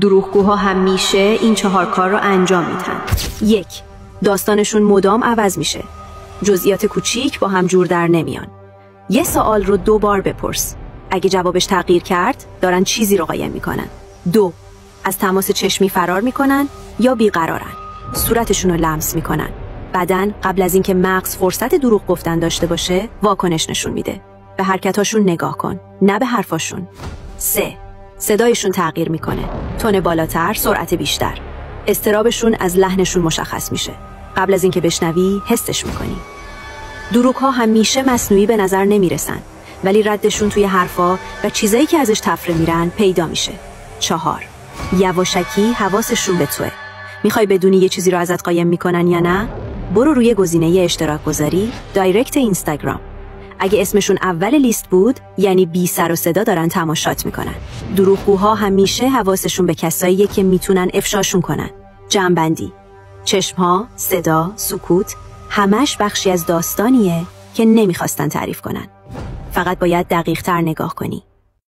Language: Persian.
دروغگوها همیشه این 4 کار رو انجام میدن. 1. داستانشون مدام عوض میشه. جزئیات کوچیک با هم جور در نمیان. یه سوال رو 2 بار بپرس. اگه جوابش تغییر کرد، دارن چیزی رو قایم میکنن. 2. از تماس چشمی فرار میکنن یا بیقرارن. صورتشون رو لمس میکنن. بعدن قبل از اینکه مغز فرصت دروغ گفتن داشته باشه، واکنش نشون میده. به حرکتاشون نگاه کن، نه به حرفاشون. 3. صدایشون تغییر میکنه. تون بالاتر، سرعت بیشتر. اضطرابشون از لحنشون مشخص میشه. قبل از اینکه بشنوی، حسش میکنی. دروغ‌ها همیشه مصنوعی به نظر نمیرسن، ولی ردشون توی حرفا و چیزایی که ازش تفره میرن پیدا میشه. 4. یواشکی حواسشون به توه. میخوای بدونی یه چیزی رو ازت قایم میکنن یا نه؟ برو روی گزینه اشتراک گذاری، دایرکت اینستاگرام. اگه اسمشون اول لیست بود، یعنی بی سر و صدا دارن تماشات میکنن. دروغگوها همیشه حواسشون به کساییه که میتونن افشاشون کنن. جمع‌بندی: چشمها، صدا، سکوت، همش بخشی از داستانیه که نمیخواستن تعریف کنن. فقط باید دقیق تر نگاه کنی.